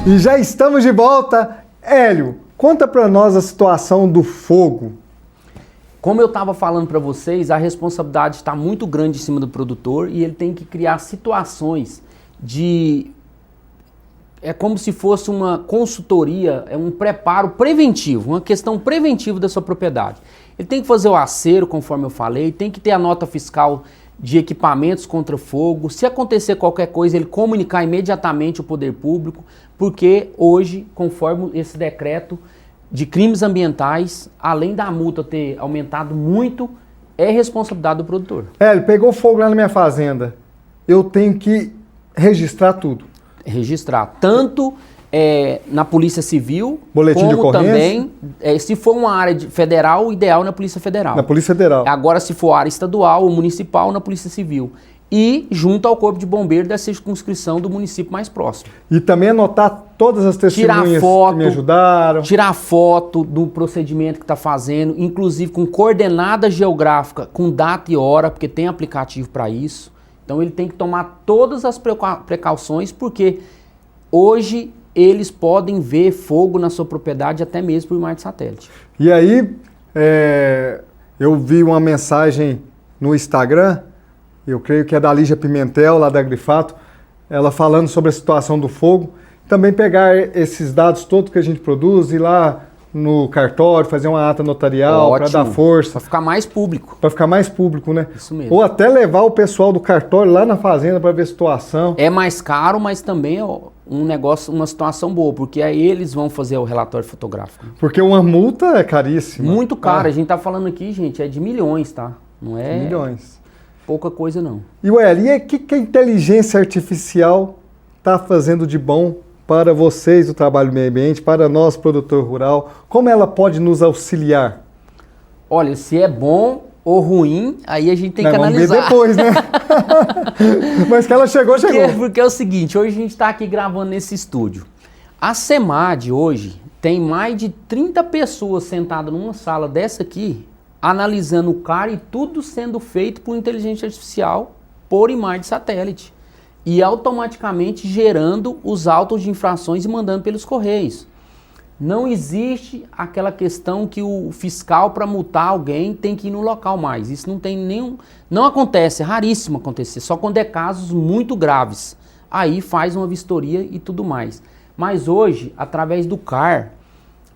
E já estamos de volta. Hélio, conta para nós a situação do fogo. Como eu estava falando para vocês, a responsabilidade está muito grande em cima do produtor e ele tem que criar situações de... É como se fosse uma consultoria, é um preparo preventivo, uma questão preventiva da sua propriedade. Ele tem que fazer o acero, conforme eu falei, tem que ter a nota fiscal de equipamentos contra fogo. Se acontecer qualquer coisa, ele comunicar imediatamente ao poder público, porque hoje, conforme esse decreto de crimes ambientais, além da multa ter aumentado muito, é responsabilidade do produtor. Hélio, pegou fogo lá na minha fazenda. Eu tenho que registrar tudo. Registrar tanto na Polícia Civil, boletim como de ocorrência? Também, se for uma área federal, o ideal é na Polícia Federal. Na Polícia Federal. Agora, se for área estadual ou municipal, na Polícia Civil. E junto ao Corpo de Bombeiro da circunscrição do município mais próximo. E também anotar todas as testemunhas que me ajudaram. Tirar foto do procedimento que está fazendo, inclusive com coordenada geográfica, com data e hora, porque tem aplicativo para isso. Então ele tem que tomar todas as precauções, porque hoje eles podem ver fogo na sua propriedade até mesmo por imagem de satélite. E aí, eu vi uma mensagem no Instagram, eu creio que é da Lígia Pimentel, lá da Agrifato, ela falando sobre a situação do fogo. Também pegar esses dados todos que a gente produz e ir lá no cartório, fazer uma ata notarial para dar força. Para ficar mais público. Para ficar mais público, né? Isso mesmo. Ou até levar o pessoal do cartório lá na fazenda para ver a situação. É mais caro, mas também é uma situação boa, porque aí eles vão fazer o relatório fotográfico. Porque uma multa é caríssima. Muito caro. A gente tá falando aqui, gente, é de milhões, tá? Não é milhões. Pouca coisa, não. E o Hélio, e o que a inteligência artificial está fazendo de bom para vocês do trabalho do meio ambiente, para nós, produtor rural? Como ela pode nos auxiliar? Olha, se é bom ou ruim, aí a gente tem que analisar. Vamos ver depois, né? Mas que ela chegou. Porque é o seguinte, hoje a gente está aqui gravando nesse estúdio. A CEMAD hoje tem mais de 30 pessoas sentadas numa sala dessa aqui, analisando o CAR e tudo sendo feito por inteligência artificial, por imagem de satélite. E automaticamente gerando os autos de infrações e mandando pelos correios. Não existe aquela questão que o fiscal, para multar alguém, tem que ir no local mais. Isso não tem nenhum... Não acontece, é raríssimo acontecer, só quando é casos muito graves. Aí faz uma vistoria e tudo mais. Mas hoje, através do CAR,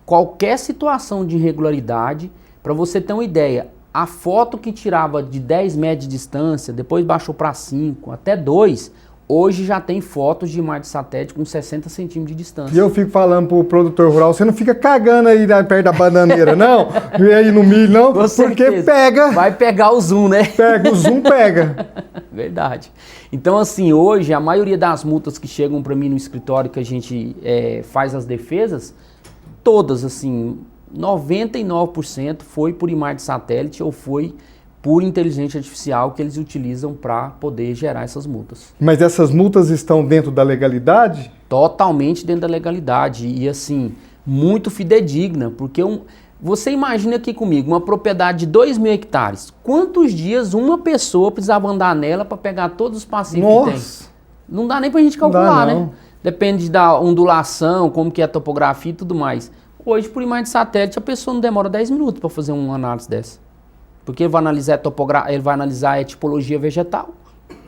qualquer situação de irregularidade, para você ter uma ideia, a foto que tirava de 10 metros de distância, depois baixou para 5, até 2... Hoje já tem fotos de imagem de satélite com 60 centímetros de distância. E eu fico falando pro produtor rural, você não fica cagando aí perto da bananeira, não? E aí no milho, não? Com porque certeza. pega. Vai pegar o zoom, né? Pega, o zoom pega. Verdade. Então, assim, hoje a maioria das multas que chegam para mim no escritório que a gente faz as defesas, todas, assim, 99% foi por imagem de satélite ou foi por inteligência artificial que eles utilizam para poder gerar essas multas. Mas essas multas estão dentro da legalidade? Totalmente dentro da legalidade e assim, muito fidedigna, porque você imagina aqui comigo, uma propriedade de 2.000 hectares, quantos dias uma pessoa precisava andar nela para pegar todos os passivos que tem? Não dá nem para a gente calcular, né? Depende da ondulação, como que é a topografia e tudo mais. Hoje, por imagem de satélite, a pessoa não demora 10 minutos para fazer uma análise dessa. Porque ele vai analisar a tipologia vegetal,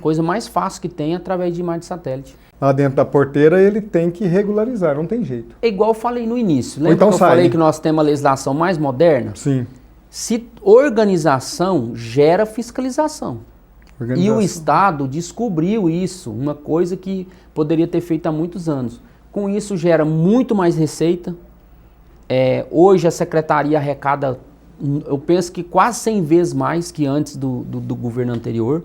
coisa mais fácil que tem através de imagem de satélite. Lá dentro da porteira ele tem que regularizar, não tem jeito. É igual eu falei no início, lembra então que eu falei que nós temos a legislação mais moderna? Sim. Se organização gera fiscalização. E o Estado descobriu isso, uma coisa que poderia ter feito há muitos anos. Com isso gera muito mais receita. Hoje a secretaria arrecada, eu penso que quase 100 vezes mais que antes do governo anterior.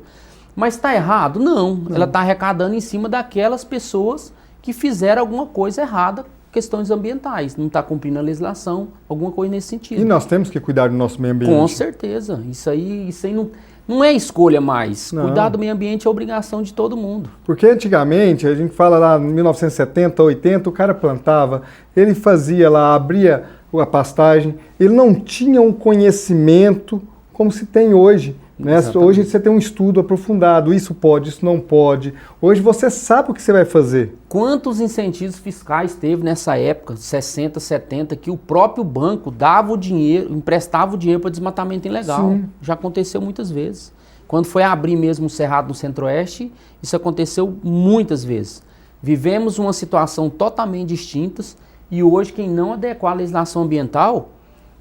Mas está errado? Não. Ela está arrecadando em cima daquelas pessoas que fizeram alguma coisa errada, questões ambientais. Não está cumprindo a legislação, alguma coisa nesse sentido. E nós temos que cuidar do nosso meio ambiente. Com certeza. Isso aí não é escolha mais. Não. Cuidar do meio ambiente é obrigação de todo mundo. Porque antigamente, a gente fala lá em 1970, 80, o cara plantava, ele fazia lá, abria a pastagem, ele não tinha um conhecimento como se tem hoje Né? Hoje você tem um estudo aprofundado, isso pode, isso não pode. Hoje você sabe o que você vai fazer. Quantos incentivos fiscais teve nessa época, 60, 70, que o próprio banco dava o dinheiro, emprestava o dinheiro para desmatamento ilegal? Sim. Já aconteceu muitas vezes. Quando foi abrir mesmo o Cerrado no Centro-Oeste, isso aconteceu muitas vezes. Vivemos uma situação totalmente distinta e hoje quem não adequar a legislação ambiental,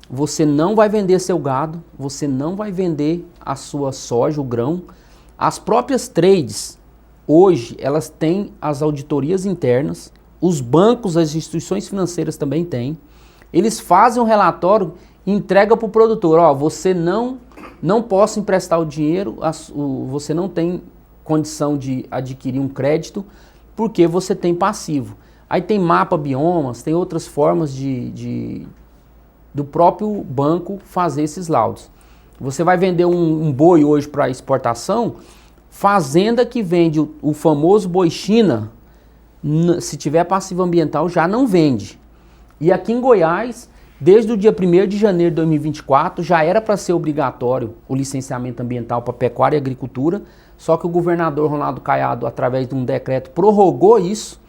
você não vai vender seu gado, você não vai vender a sua soja, o grão. As próprias trades, hoje, elas têm as auditorias internas, os bancos, as instituições financeiras também têm. Eles fazem um relatório e entregam para o produtor, ó, você não posso emprestar o dinheiro, você não tem condição de adquirir um crédito, porque você tem passivo. Aí tem mapa biomas, tem outras formas do próprio banco fazer esses laudos. Você vai vender um boi hoje para exportação, fazenda que vende o famoso boi China, se tiver passivo ambiental já não vende. E aqui em Goiás, desde o dia 1º de janeiro de 2024, já era para ser obrigatório o licenciamento ambiental para pecuária e agricultura, só que o governador Ronaldo Caiado, através de um decreto, prorrogou isso.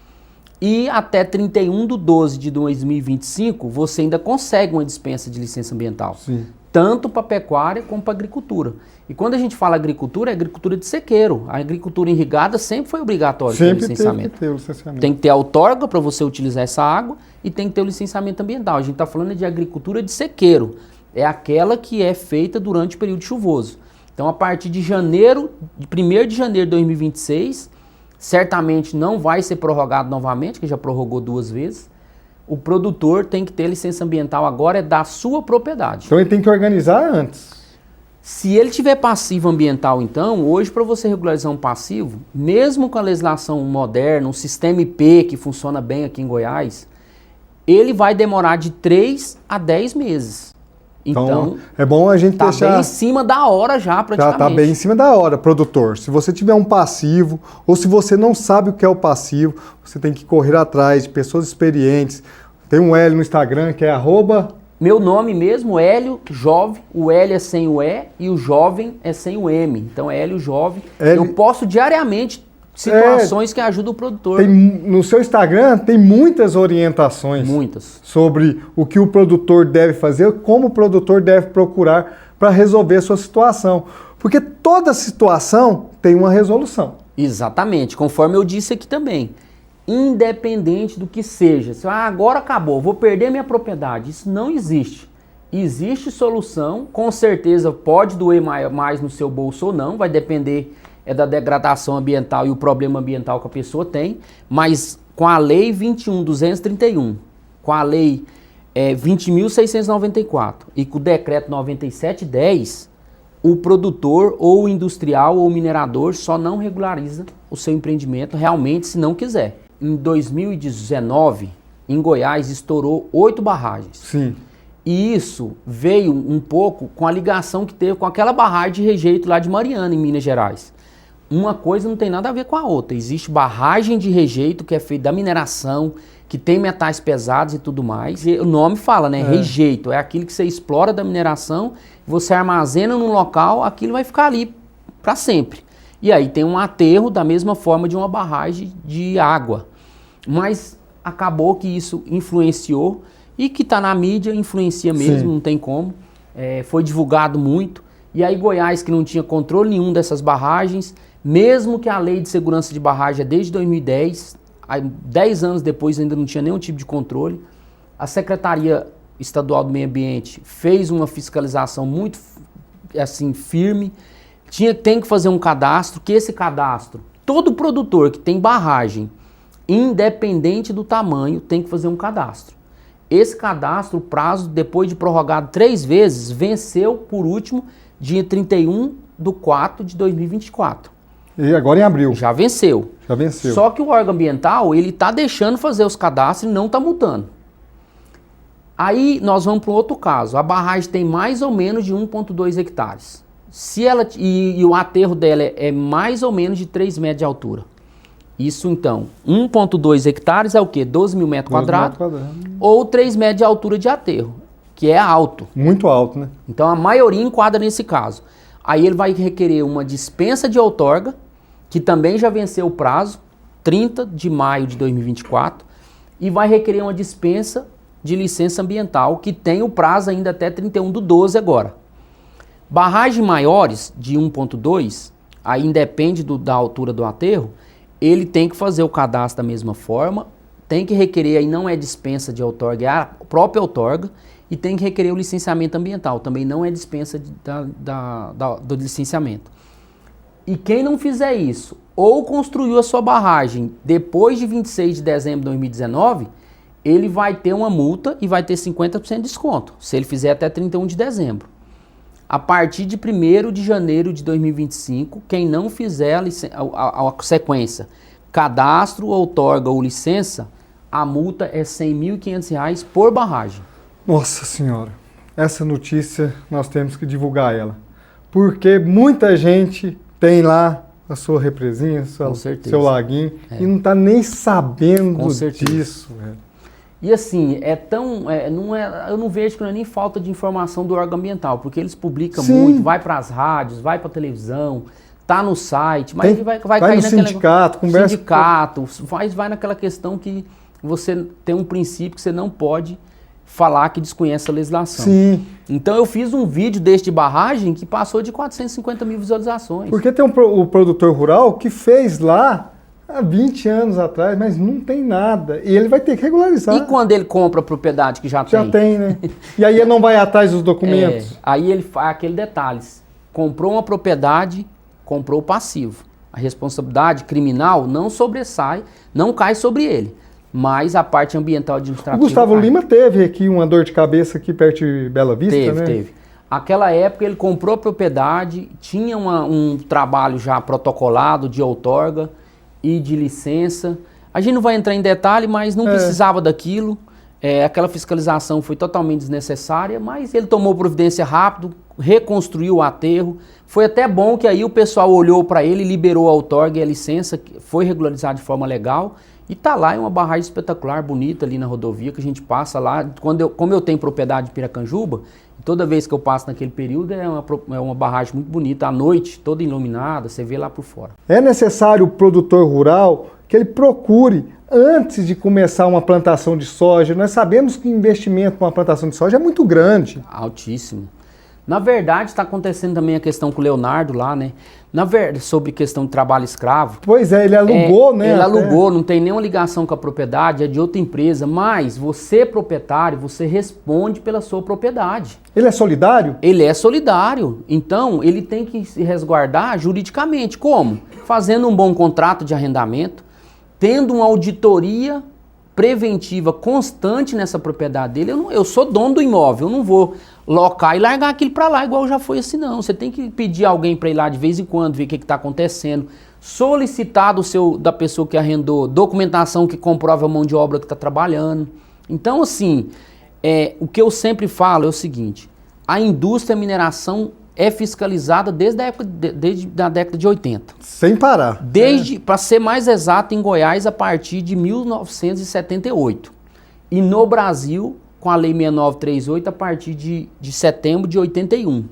E até 31/12/2025, você ainda consegue uma dispensa de licença ambiental. Sim. Tanto para pecuária como para agricultura. E quando a gente fala agricultura, é agricultura de sequeiro. A agricultura irrigada sempre foi obrigatória ter licenciamento. Sempre ter o licenciamento. Tem que ter a outorga para você utilizar essa água e tem que ter o licenciamento ambiental. A gente está falando de agricultura de sequeiro. É aquela que é feita durante o período chuvoso. Então, a partir de 1º de janeiro de 2026... certamente não vai ser prorrogado novamente, que já prorrogou 2 vezes. O produtor tem que ter licença ambiental agora, é da sua propriedade. Então ele tem que organizar antes. Se ele tiver passivo ambiental, então, hoje para você regularizar um passivo, mesmo com a legislação moderna, um sistema IP que funciona bem aqui em Goiás, ele vai demorar de 3 a 10 meses. Então, é bom a gente deixar... bem em cima da hora já, praticamente. Tá bem em cima da hora, produtor. Se você tiver um passivo, ou se você não sabe o que é o passivo, você tem que correr atrás de pessoas experientes. Tem um Hélio no Instagram, que é @ Meu nome mesmo, Hélio Jove, o Hélio é sem o E e o Jovem é sem o M. Então é Hélio Jove. Eu posto diariamente situações que ajudam o produtor. No seu Instagram tem muitas orientações. Muitas. Sobre o que o produtor deve fazer, como o produtor deve procurar para resolver a sua situação. Porque toda situação tem uma resolução. Exatamente, conforme eu disse aqui também. Independente do que seja. Agora acabou, vou perder minha propriedade. Isso não existe. Existe solução, com certeza pode doer mais no seu bolso ou não, vai depender da degradação ambiental e o problema ambiental que a pessoa tem, mas com a Lei 21.231, com a Lei 20.694 e com o Decreto 9710, o produtor ou o industrial ou o minerador só não regulariza o seu empreendimento realmente se não quiser. Em 2019, em Goiás, estourou 8 barragens. Sim. E isso veio um pouco com a ligação que teve com aquela barragem de rejeito lá de Mariana, em Minas Gerais. Uma coisa não tem nada a ver com a outra. Existe barragem de rejeito que é feita da mineração, que tem metais pesados e tudo mais. E o nome fala, né? Rejeito. É aquilo que você explora da mineração, você armazena num local, aquilo vai ficar ali para sempre. E aí tem um aterro da mesma forma de uma barragem de água. Mas acabou que isso influenciou e que está na mídia, influencia mesmo, sim, não tem como. Foi divulgado muito. E aí Goiás, que não tinha controle nenhum dessas barragens, mesmo que a lei de segurança de barragem é desde 2010, 10 anos depois ainda não tinha nenhum tipo de controle, a Secretaria Estadual do Meio Ambiente fez uma fiscalização muito assim, firme, tem que fazer um cadastro, que esse cadastro, todo produtor que tem barragem, independente do tamanho, tem que fazer um cadastro. Esse cadastro, o prazo, depois de prorrogado 3 vezes, venceu, por último, dia 31/4/2024. E agora em abril. Já venceu. Já venceu. Só que o órgão ambiental, ele está deixando fazer os cadastros e não está multando. Aí nós vamos para um outro caso. A barragem tem mais ou menos de 1,2 hectares. E o aterro dela é mais ou menos de 3 metros de altura. Isso então, 1,2 hectares é o quê? 12 mil metros quadrados. Ou 3 metros de altura de aterro, que é alto. Muito alto, né? Então a maioria enquadra nesse caso. Aí ele vai requerer uma dispensa de outorga, que também já venceu o prazo, 30 de maio de 2024, e vai requerer uma dispensa de licença ambiental, que tem o prazo ainda até 31/12 agora. Barragens maiores, de 1.2, aí independe da altura do aterro, ele tem que fazer o cadastro da mesma forma, tem que requerer, aí não é dispensa de outorga, é a própria outorga, e tem que requerer o licenciamento ambiental, também não é dispensa do licenciamento. E quem não fizer isso, ou construiu a sua barragem depois de 26 de dezembro de 2019, ele vai ter uma multa e vai ter 50% de desconto, se ele fizer até 31 de dezembro. A partir de 1º de janeiro de 2025, quem não fizer a sequência cadastro, outorga ou licença, a multa é R$ 100.500 por barragem. Nossa Senhora, essa notícia nós temos que divulgar ela. Porque muita gente tem lá a sua represinha, seu laguinho, e não está nem sabendo disso. Velho. E assim, eu não vejo que não é nem falta de informação do órgão ambiental, porque eles publicam muito, vai para as rádios, vai para a televisão, tá no site, mas ele vai cair no sindicato, conversa vai naquela questão que você tem um princípio que você não pode falar que desconhece a legislação. Sim. Então eu fiz um vídeo deste de barragem que passou de 450 mil visualizações. Porque tem o produtor rural que fez lá há 20 anos atrás, mas não tem nada. E ele vai ter que regularizar. E quando ele compra a propriedade que já tem? Já tem, né? E aí ele não vai atrás dos documentos? Aí ele faz aquele detalhe. Comprou uma propriedade, comprou o passivo. A responsabilidade criminal não sobressai, não cai sobre ele. Mas a parte ambiental administrativa... O Gustavo Lima teve aqui uma dor de cabeça aqui perto de Bela Vista, né? Teve. Aquela época ele comprou a propriedade, tinha um trabalho já protocolado de outorga e de licença. A gente não vai entrar em detalhe, mas não precisava daquilo. Aquela fiscalização foi totalmente desnecessária, mas ele tomou providência rápido, reconstruiu o aterro. Foi até bom que aí o pessoal olhou para ele, liberou a outorga e a licença, foi regularizado de forma legal. E tá lá, é uma barragem espetacular, bonita ali na rodovia, que a gente passa lá. Como eu tenho propriedade em Piracanjuba, toda vez que eu passo naquele período é uma barragem muito bonita, à noite, toda iluminada, você vê lá por fora. É necessário o produtor rural que ele procure, antes de começar uma plantação de soja, nós sabemos que o investimento para uma plantação de soja é muito grande. Altíssimo. Na verdade, está acontecendo também a questão com o Leonardo lá, né? Sobre questão de trabalho escravo. Pois é, ele alugou, né? Ele alugou, não tem nenhuma ligação com a propriedade, é de outra empresa, mas você, proprietário, você responde pela sua propriedade. Ele é solidário? Ele é solidário, então ele tem que se resguardar juridicamente. Como? Fazendo um bom contrato de arrendamento, tendo uma auditoria preventiva constante nessa propriedade dele. Eu sou dono do imóvel, eu não vou locar e largar aquilo para lá igual já foi assim não. Você tem que pedir alguém para ir lá de vez em quando, ver o que está acontecendo, solicitar da pessoa que arrendou documentação que comprova a mão de obra que está trabalhando. Então assim, o que eu sempre falo é o seguinte, a indústria da mineração é fiscalizada desde a década de 80. Sem parar. Para ser mais exato, em Goiás, a partir de 1978. E no Brasil, com a Lei 6938, a partir de setembro de 81.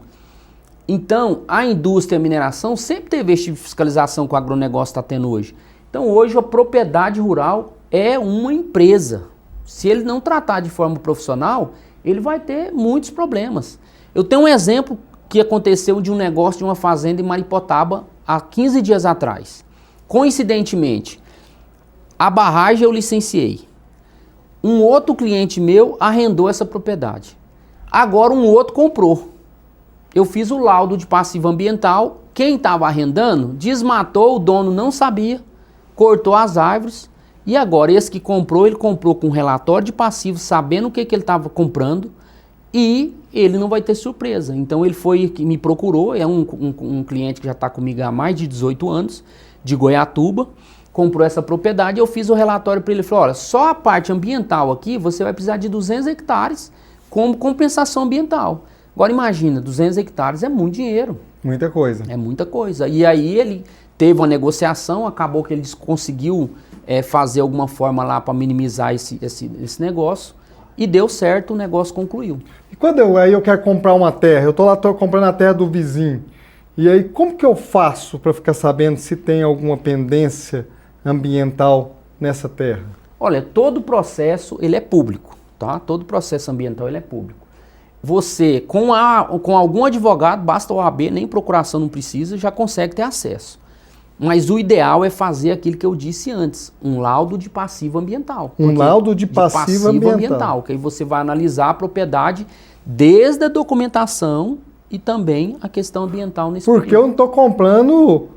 Então, a indústria e a mineração sempre teve esse tipo de fiscalização que o agronegócio está tendo hoje. Então, hoje, a propriedade rural é uma empresa. Se ele não tratar de forma profissional, ele vai ter muitos problemas. Eu tenho um exemplo que aconteceu de um negócio de uma fazenda em Maripotaba há 15 dias atrás. Coincidentemente, a barragem eu licenciei. Um outro cliente meu arrendou essa propriedade. Agora um outro comprou. Eu fiz o laudo de passivo ambiental. Quem estava arrendando desmatou, o dono não sabia, cortou as árvores. E agora esse que comprou, ele comprou com relatório de passivo, sabendo o que ele estava comprando. E ele não vai ter surpresa. Então ele foi, me procurou, é um cliente que já está comigo há mais de 18 anos, de Goiatuba, comprou essa propriedade, eu fiz o relatório para ele, falou, olha, só a parte ambiental aqui, você vai precisar de 200 hectares como compensação ambiental. Agora imagina, 200 hectares é muito dinheiro. Muita coisa. É muita coisa. E aí ele teve uma negociação, acabou que ele conseguiu fazer alguma forma lá para minimizar esse negócio. E deu certo, o negócio concluiu. E quando eu quero comprar uma terra, eu estou lá comprando a terra do vizinho, E aí, como que eu faço para ficar sabendo se tem alguma pendência ambiental nessa terra? Olha, todo processo ele é público, tá? Todo processo ambiental ele é público. Você, com algum advogado, basta o OAB, nem procuração não precisa, já consegue ter acesso. Mas o ideal é fazer aquilo que eu disse antes, um laudo de passivo ambiental. Laudo de passivo ambiental. Que aí você vai analisar a propriedade desde a documentação e também a questão ambiental nesse Porque período. eu não estou comprando,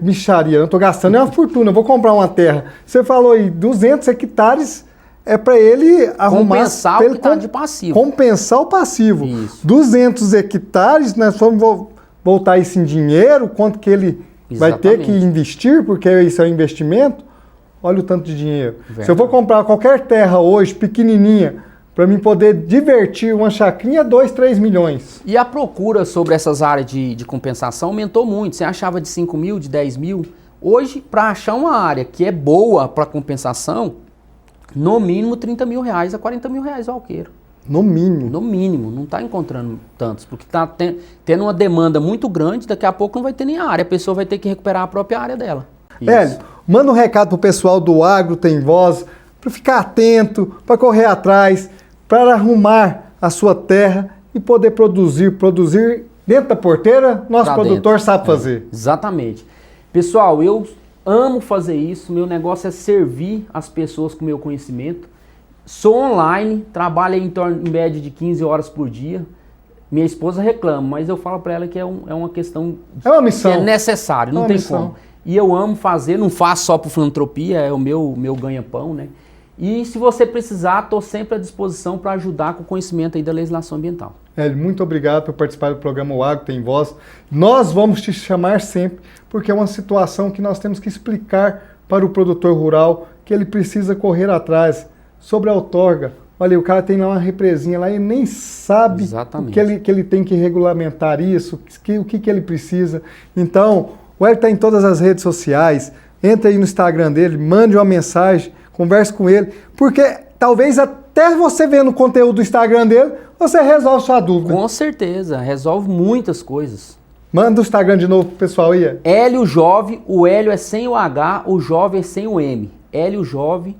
micharia, eu não estou gastando uma fortuna, eu vou comprar uma terra. Você falou aí, 200 hectares é para ele arrumar... Compensar o que está de passivo. Compensar o passivo. Isso. 200 hectares, nós vamos voltar isso em dinheiro, quanto que ele vai ter que investir, porque isso é um investimento. Olha o tanto de dinheiro. Verdade. Se eu vou comprar qualquer terra hoje, pequenininha, para mim poder divertir uma chacrinha, 2, 3 milhões. E a procura sobre essas áreas de compensação aumentou muito. Você achava de 5 mil, de 10 mil. Hoje, para achar uma área que é boa para compensação, no mínimo 30 mil reais a 40 mil reais o alqueiro. No mínimo? No mínimo. Não está encontrando tantos. Porque está tendo uma demanda muito grande, daqui a pouco não vai ter nem a área. A pessoa vai ter que recuperar a própria área dela. Hélio, manda um recado pro pessoal do Agro Tem Voz, para ficar atento, para correr atrás, para arrumar a sua terra e poder produzir dentro da porteira, nosso produtor sabe fazer. Exatamente. Pessoal, eu amo fazer isso, meu negócio é servir as pessoas com meu conhecimento. Sou online, trabalho em média de 15 horas por dia. Minha esposa reclama, mas eu falo para ela que é uma questão... É uma missão. Que é necessário, não tem como. E eu amo fazer, não faço só por filantropia, é o meu ganha-pão, né? E se você precisar, estou sempre à disposição para ajudar com o conhecimento aí da legislação ambiental. Hélio, muito obrigado por participar do programa O Agro Tem Voz. Nós vamos te chamar sempre, porque é uma situação que nós temos que explicar para o produtor rural que ele precisa correr atrás sobre a outorga. Olha, o cara tem lá uma represinha lá e nem sabe que ele tem que regulamentar isso, o que ele precisa. Então, o Hélio está em todas as redes sociais, entre aí no Instagram dele, mande uma mensagem, converse com ele, porque talvez até você vendo o conteúdo do Instagram dele, você resolve sua dúvida. Com certeza, resolve muitas coisas. Manda o Instagram de novo pro pessoal aí. Hélio Jove, o Hélio é sem o H, o Jove é sem o M. Hélio Jove,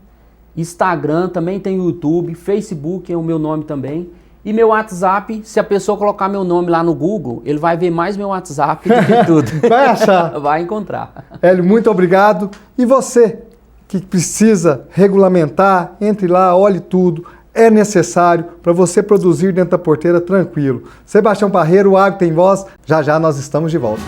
Instagram, também tem YouTube, Facebook é o meu nome também. E meu WhatsApp, se a pessoa colocar meu nome lá no Google, ele vai ver mais meu WhatsApp do que tudo. Vai achar. Vai encontrar. Hélio, muito obrigado. E você que precisa regulamentar, entre lá, olhe tudo. É necessário para você produzir dentro da porteira tranquilo. Sebastião Parreiro, o Agro Tem Voz. Já já nós estamos de volta.